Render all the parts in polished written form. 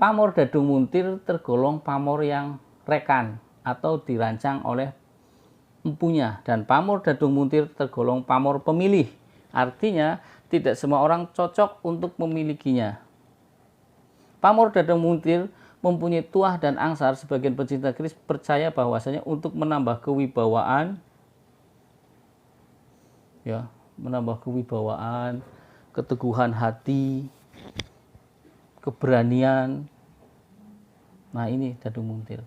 Pamor Dadung Muntir tergolong pamor yang rekan atau dirancang oleh empunya, dan pamor Dadung Muntir tergolong pamor pemilih. Artinya tidak semua orang cocok untuk memilikinya. Pamor Dadung Muntir mempunyai tuah dan angsar. Sebagian pecinta keris percaya bahwasanya untuk menambah kewibawaan, ya, menambah kewibawaan, keteguhan hati, keberanian. Nah, ini Dadung Muntir.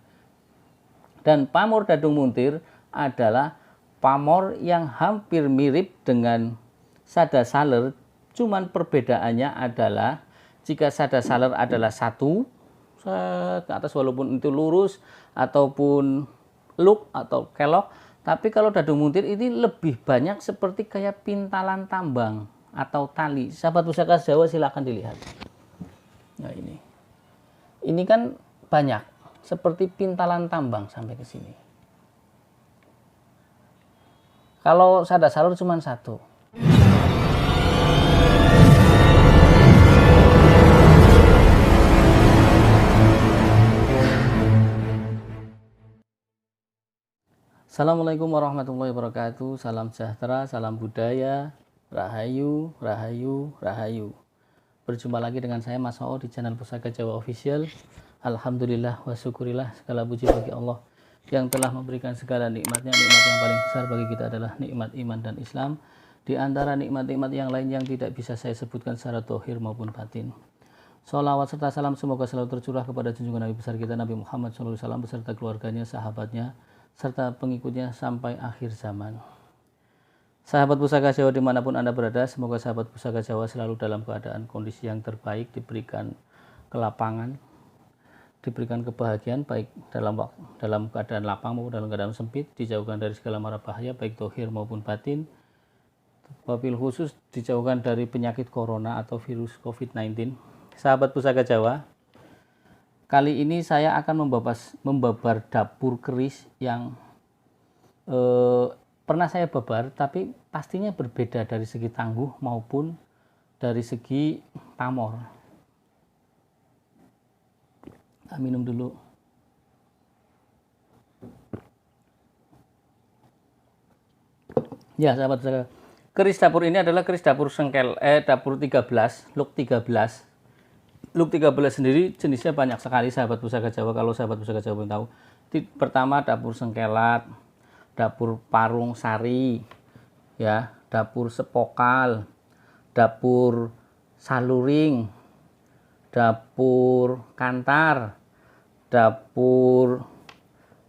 Dan pamor Dadung Muntir adalah pamor yang hampir mirip dengan Sada Saler, cuman perbedaannya adalah jika Sada Saler adalah satu ke atas walaupun itu lurus ataupun luk atau kelok, tapi kalau Dadung Muntir ini lebih banyak seperti kayak pintalan tambang atau tali. Sahabat Pusaka Jawa silakan dilihat. Nah, ini kan banyak seperti pintalan tambang sampai ke sini. Kalau Sada Saler cuma satu. Assalamualaikum warahmatullahi wabarakatuh. Salam sejahtera, salam budaya, rahayu, rahayu, rahayu. Berjumpa lagi dengan saya Mas Oo di channel Pusaka Jawa Official. Alhamdulillah wa syukurillah, segala puji bagi Allah yang telah memberikan segala nikmatnya. Nikmat yang paling besar bagi kita adalah nikmat iman dan Islam. Di antara nikmat-nikmat yang lain yang tidak bisa saya sebutkan secara dohir maupun batin. Sholawat serta salam semoga selalu tercurah kepada junjungan Nabi besar kita Nabi Muhammad SAW beserta keluarganya, sahabatnya, serta pengikutnya sampai akhir zaman. Sahabat Pusaka Jawa dimanapun Anda berada, semoga sahabat Pusaka Jawa selalu dalam keadaan kondisi yang terbaik, diberikan kelapangan, diberikan kebahagiaan baik dalam keadaan lapang maupun dalam keadaan sempit, dijauhkan dari segala mara bahaya baik dohir maupun batin. Wabil khusus dijauhkan dari penyakit corona atau virus COVID-19. Sahabat Pusaka Jawa, kali ini saya akan membabar dapur keris yang pernah saya babar, tapi pastinya berbeda dari segi tangguh maupun dari segi pamor. Nah, minum dulu. Ya, sahabat saya, keris dapur ini adalah keris dapur dapur 13, luk 13. Luk 13 sendiri jenisnya banyak sekali sahabat Pusaka Jawa. Kalau sahabat Pusaka Jawa belum tahu, pertama dapur sengkelat, dapur parung sari, ya, dapur sepokal, dapur saluring, dapur kantar, dapur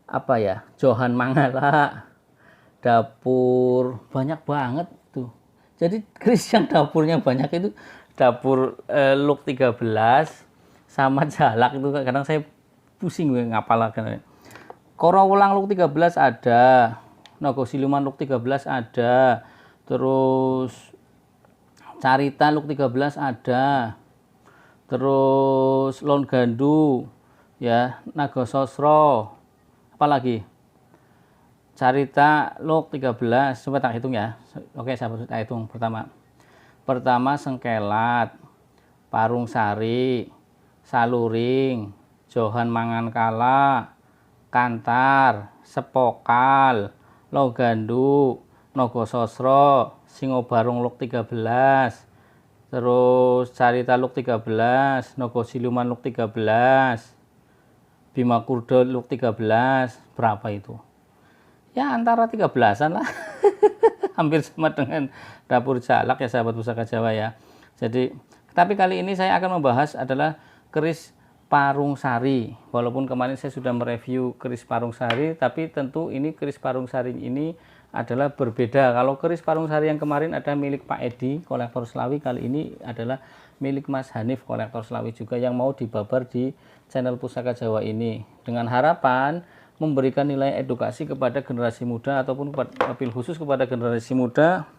apa ya, Johan Mangala, dapur banyak banget tuh. Jadi keris yang dapurnya banyak itu dapur luk 13 sama jalak itu kadang saya pusing gue ngapalkan. Koro ulang luk 13 ada, Naga Siluman luk 13 ada, terus Carita luk 13 ada, terus Lon Gandu, ya, Naga Sosro, apalagi Carita luk 13, coba tak hitung ya. Oke, saya hitung. Pertama sengkelat, parung sari, saluring, Johan Mangankala, kantar, sepokal, logandu, Nogososro, Singobarung luk 13, terus Carita luk 13, Naga Siluman luk 13, Bima Kurdo luk 13. Berapa itu? Ya antara 13-an lah. Hampir sama dengan dapur jalak ya sahabat Pusaka Jawa ya. Jadi, tapi kali ini saya akan membahas adalah keris parung sari. Walaupun kemarin saya sudah mereview keris parung sari, tapi tentu ini keris parung sari ini adalah berbeda. Kalau keris parung sari yang kemarin ada milik Pak Edi, kolektor Slawi, kali ini adalah milik Mas Hanif, kolektor Slawi juga, yang mau dibabar di channel Pusaka Jawa ini. Dengan harapan memberikan nilai edukasi kepada generasi muda ataupun wabil khusus kepada generasi muda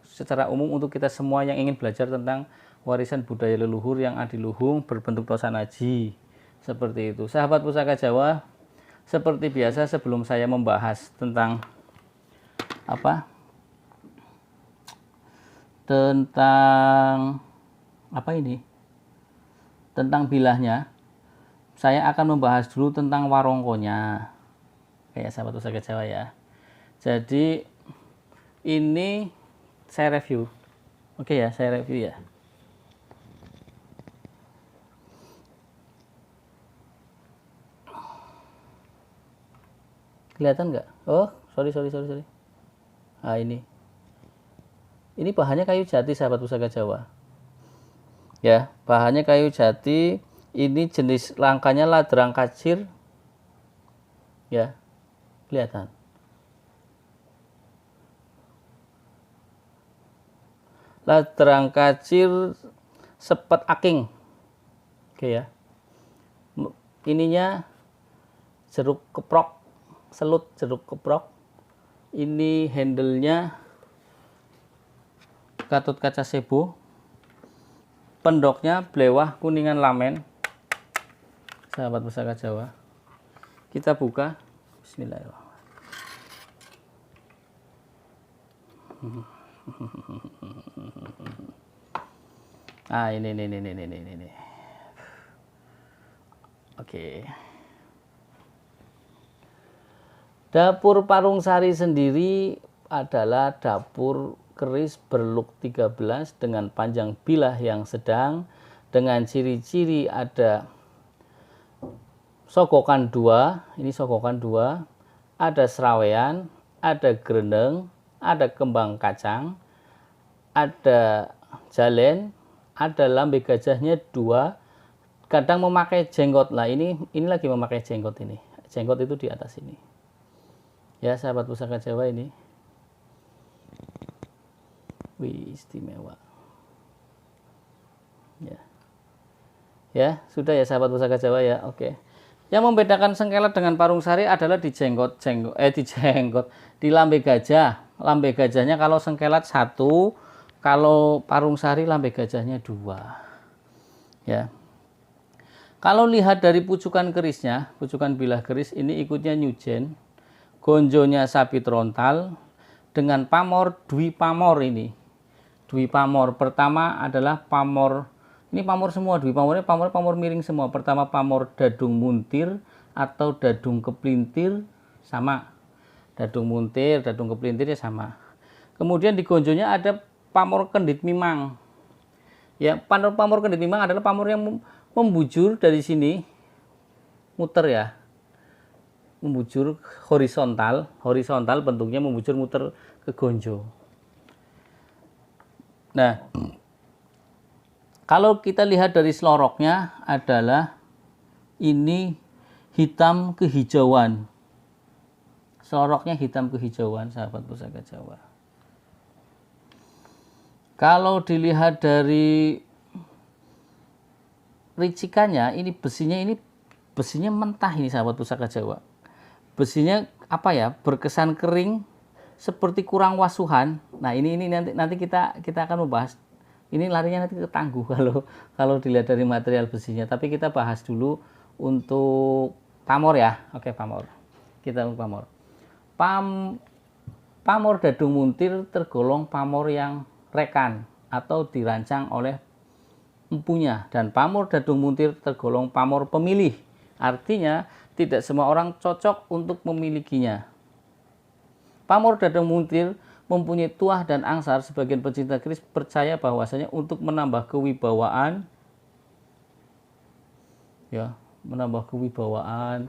secara umum untuk kita semua yang ingin belajar tentang warisan budaya leluhur yang adiluhung berbentuk tosanaji. Seperti itu. Sahabat Pusaka Jawa, seperti biasa sebelum saya membahas tentang tentang bilahnya, saya akan membahas dulu tentang warongkonya. Kayak sahabat Pusaka Jawa ya. Jadi ini saya review. Oke ya, saya review ya. Kelihatan nggak? Oh, sorry. Nah, ini bahannya kayu jati sahabat Pusaka Jawa. Ya, bahannya kayu jati. Ini jenis langkahnya ladrang kacir. Ya, kelihatan. Ladrang kacir sepet aking. Oke ya. Ininya jeruk keprok, selut jeruk keprok. Ini handle-nya Katut kaca sebo, pendoknya blewah kuningan lamen, sahabat Pusaka Jawa. Kita buka, bismillahirrahmanirrahim. Ah, ini. Oke. Dapur Parung Sari sendiri adalah dapur keris berluk 13 dengan panjang bilah yang sedang, dengan ciri-ciri ada sogokan 2, ini sogokan 2, ada serawean, ada greneng, ada kembang kacang, ada jalen, ada lambe gajahnya 2, kadang memakai jenggot. Nah, ini lagi memakai jenggot ini. Jenggot itu di atas ini. Ya, sahabat Pusaka Jawa ini. Wih, istimewa. Ya, sudah ya sahabat Pusaka Jawa ya. Oke. Yang membedakan sengkelat dengan parung sari adalah di di lambe gajah. Lambe gajahnya kalau sengkelat 1, kalau parung sari lambe gajahnya 2. Ya. Kalau lihat dari pucukan kerisnya, pucukan bilah keris ini ikutnya nyujen, gonjonya sabit rontal dengan pamor dwi pamor ini. Dwi pamor pertama adalah pamor, ini pamor semua, dwi pamornya pamor miring semua. Pertama pamor dadung muntir atau dadung keplintir sama. Dadung muntir, dadung keplintir ya sama. Kemudian di gonjonya ada pamor kendit mimang. Ya, pamor kendit mimang adalah pamor yang membujur dari sini, muter ya. Membujur horizontal bentuknya membujur muter ke gonjo. Nah, kalau kita lihat dari seloroknya adalah ini hitam kehijauan. Seloroknya hitam kehijauan sahabat Pusaka Jawa. Kalau dilihat dari ricikannya, ini besinya mentah ini sahabat Pusaka Jawa. Besinya apa ya? Berkesan kering, seperti kurang wasuhan. Nah, ini nanti kita akan membahas. Ini larinya nanti ke tangguh kalau dilihat dari material besinya. Tapi kita bahas dulu untuk pamor ya. Oke, pamor. Kita pamor. Pamor dadung muntir tergolong pamor yang rekan atau dirancang oleh empunya, dan pamor dadung muntir tergolong pamor pemilih. Artinya tidak semua orang cocok untuk memilikinya. Pamor dadung muntir mempunyai tuah dan angsar. Sebagian pecinta keris percaya bahwasanya untuk menambah kewibawaan, ya, menambah kewibawaan,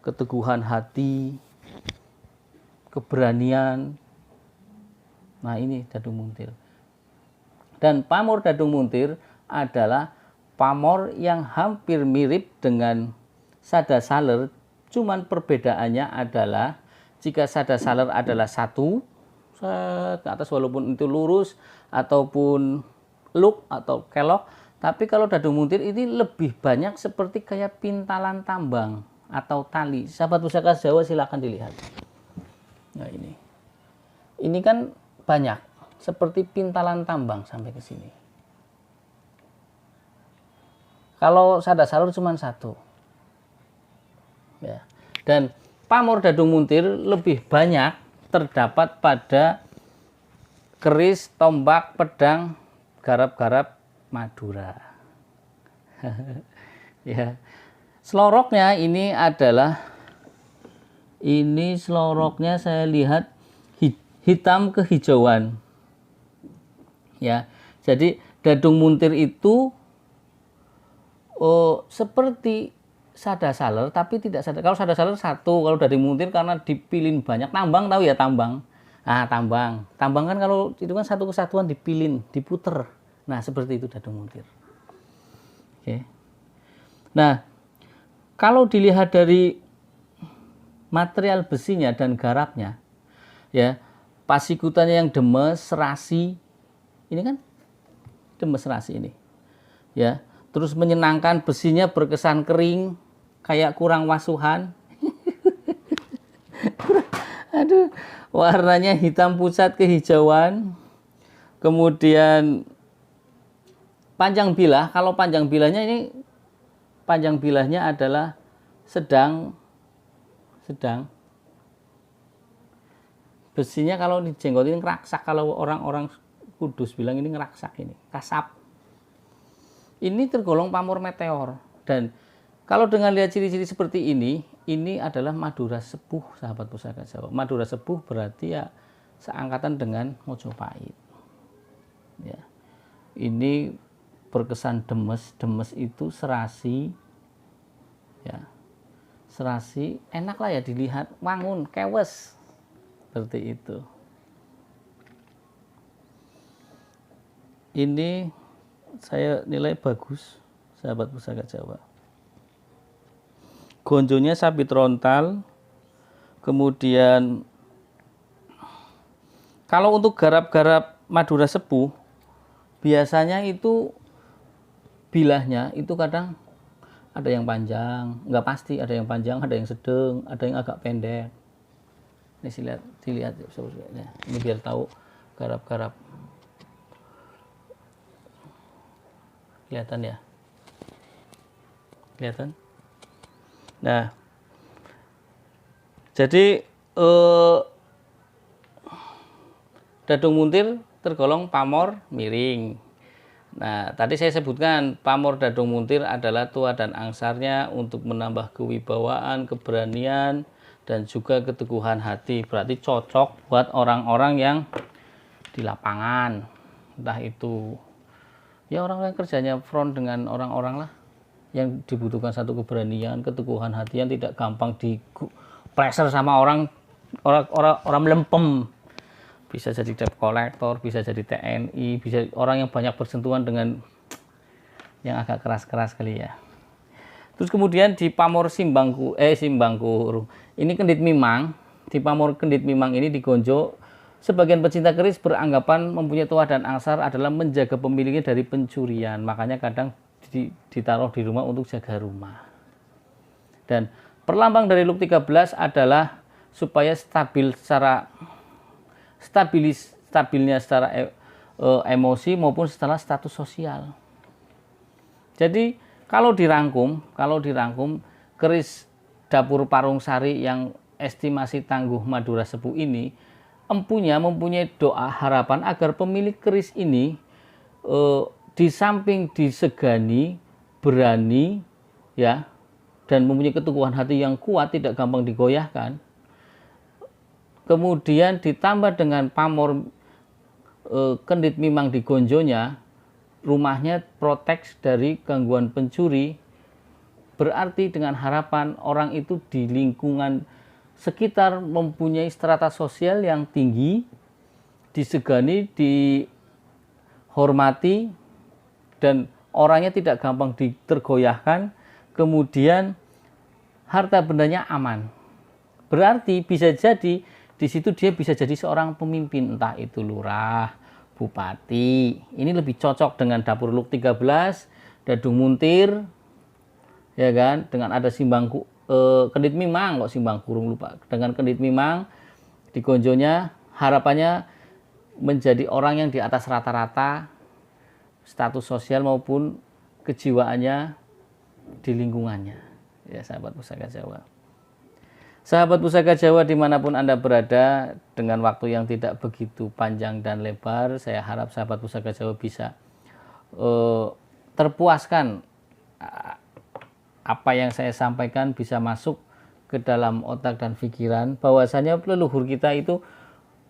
keteguhan hati, keberanian. Nah, ini dadung muntir. Dan pamor dadung muntir adalah pamor yang hampir mirip dengan sada saler, cuman perbedaannya adalah jika sada saler adalah 1 ke atas walaupun itu lurus ataupun luk atau kelok, tapi kalau dadung muntir ini lebih banyak seperti kayak pintalan tambang atau tali. Sahabat Pusaka Jawa silakan dilihat. Nah, ini kan banyak seperti pintalan tambang sampai ke sini. Kalau sada saler cuma 1. Ya. Dan pamor dadung muntir lebih banyak terdapat pada keris, tombak, pedang, garap-garap Madura. Ya. Seloroknya ini adalah, ini seloroknya saya lihat hitam kehijauan. Ya. Jadi dadung muntir itu seperti sadasaler tapi tidak sadar. Kalau sadasaler satu, kalau dadung muntir karena dipilin banyak. Tambang tahu ya, tambang. Nah, tambang. Tambang kan kalau itu kan satu kesatuan dipilin, diputer. Nah, seperti itu dadung muntir. Oke. Nah, kalau dilihat dari material besinya dan garapnya, ya, pasikutannya yang demes, serasi, ini kan demes serasi ini, ya, terus menyenangkan, besinya berkesan kering, kayak kurang wasuhan. Aduh, warnanya hitam pucat kehijauan, kemudian panjang bilah, kalau panjang bilahnya ini, panjang bilahnya adalah sedang. Besinya kalau dijenggotin ngeraksak, kalau orang-orang Kudus bilang ini ngeraksak, ini kasap. Ini tergolong pamor meteor. Dan kalau dengan lihat ciri-ciri seperti ini adalah Madura sepuh, sahabat Pusaka Jawa. Madura sepuh berarti ya seangkatan dengan Mojopahit. Ya. Ini berkesan demes, demes itu serasi, ya. Serasi enak lah ya dilihat, wangun, kewes, seperti itu. Ini saya nilai bagus, sahabat Pusaka Jawa. Gonjonya sabit rontal, kemudian kalau untuk garap-garap Madura sepuh biasanya itu bilahnya itu kadang ada yang panjang, nggak pasti, ada yang panjang, ada yang sedang, ada yang agak pendek. Ini dilihat ya. Ini biar tahu garap-garap. Kelihatan ya? Kelihatan? Nah, jadi dadung muntir tergolong pamor miring. Nah, tadi saya sebutkan pamor dadung muntir adalah tua dan angsarnya untuk menambah kewibawaan, keberanian, dan juga keteguhan hati. Berarti cocok buat orang-orang yang di lapangan. Entah itu ya orang yang kerjanya front dengan orang-orang lah, yang dibutuhkan satu keberanian, keteguhan hati, yang tidak gampang di pressure sama orang melempem. Bisa jadi debt collector, bisa jadi TNI, bisa orang yang banyak bersentuhan dengan yang agak keras-keras kali ya. Terus kemudian di pamor simbangku, ini kendit mimang. Di pamor kendit mimang ini digonjo, sebagian pecinta keris beranggapan mempunyai tua dan angsar adalah menjaga pemiliknya dari pencurian. Makanya kadang ditaruh di rumah untuk jaga rumah. Dan perlambang dari Luk 13 adalah supaya stabilnya secara emosi maupun setelah status sosial. Jadi kalau dirangkum keris dapur Parung Sari yang estimasi tangguh Madura sepuh ini mempunyai doa harapan agar pemilik keris ini di samping disegani, berani, ya, dan mempunyai keteguhan hati yang kuat, tidak gampang digoyahkan. Kemudian ditambah dengan pamor kendit mimang di gonjonya, rumahnya protek dari gangguan pencuri. Berarti dengan harapan orang itu di lingkungan sekitar mempunyai strata sosial yang tinggi, disegani, dihormati, dan orangnya tidak gampang tergoyahkan, kemudian harta bendanya aman. Berarti bisa jadi di situ dia bisa jadi seorang pemimpin, entah itu lurah, bupati. Ini lebih cocok dengan dapur Luk 13, dadung muntir, ya kan, dengan ada simbangku kendit mimang, kok simbang kurung lupa. Dengan kendit mimang di gonjonya, harapannya menjadi orang yang di atas rata-rata status sosial maupun kejiwaannya di lingkungannya. Ya, sahabat Pusaka Jawa. Sahabat Pusaka Jawa dimanapun Anda berada, dengan waktu yang tidak begitu panjang dan lebar, saya harap sahabat Pusaka Jawa bisa terpuaskan apa yang saya sampaikan bisa masuk ke dalam otak dan pikiran, bahwasanya leluhur kita itu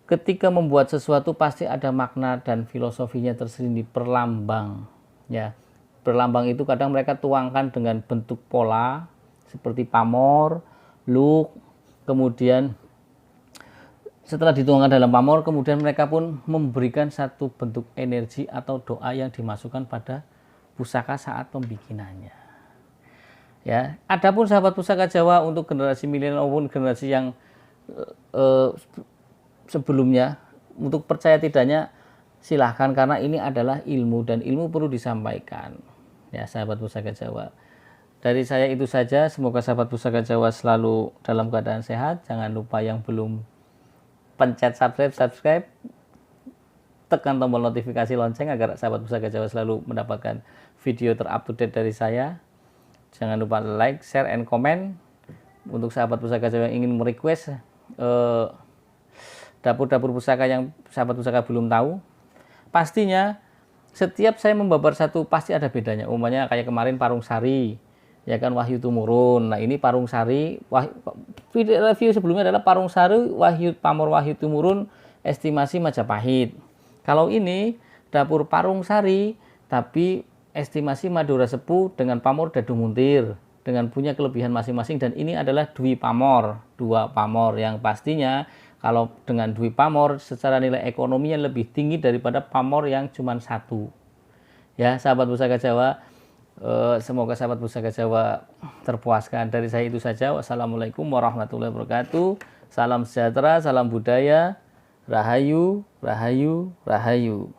ketika membuat sesuatu pasti ada makna dan filosofinya tersendiri, perlambang ya. Berlambang itu kadang mereka tuangkan dengan bentuk pola seperti pamor, luk, kemudian setelah dituangkan dalam pamor, kemudian mereka pun memberikan satu bentuk energi atau doa yang dimasukkan pada pusaka saat pembikinannya. Ya, adapun sahabat pusaka Jawa untuk generasi milenial maupun generasi yang sebelumnya, untuk percaya tidaknya silahkan, karena ini adalah ilmu dan ilmu perlu disampaikan. Ya, sahabat pusaka Jawa. Dari saya itu saja. Semoga sahabat pusaka Jawa selalu dalam keadaan sehat. Jangan lupa yang belum pencet subscribe, tekan tombol notifikasi lonceng agar sahabat pusaka Jawa selalu mendapatkan video terupdate dari saya. Jangan lupa like, share, and comment. Untuk sahabat pusaka Jawa yang ingin merequest dapur-dapur pusaka yang sahabat pusaka belum tahu, pastinya setiap saya membabar satu pasti ada bedanya. Umumnya kayak kemarin Parung Sari, ya kan, Wahyu Tumurun. Nah, ini Parung Sari, review sebelumnya adalah Parung Sari, Pamor Wahyu Tumurun, estimasi Majapahit. Kalau ini dapur Parung Sari, tapi estimasi Madura Sepuh dengan pamor Dadu Muntir, dengan punya kelebihan masing-masing. Dan ini adalah dua pamor yang pastinya kalau dengan dwi pamor secara nilai ekonominya lebih tinggi daripada pamor yang cuma satu. Ya, sahabat pusaka Jawa, semoga sahabat pusaka Jawa terpuaskan. Dari saya itu saja. Wassalamualaikum warahmatullahi wabarakatuh. Salam sejahtera, salam budaya, rahayu, rahayu, rahayu.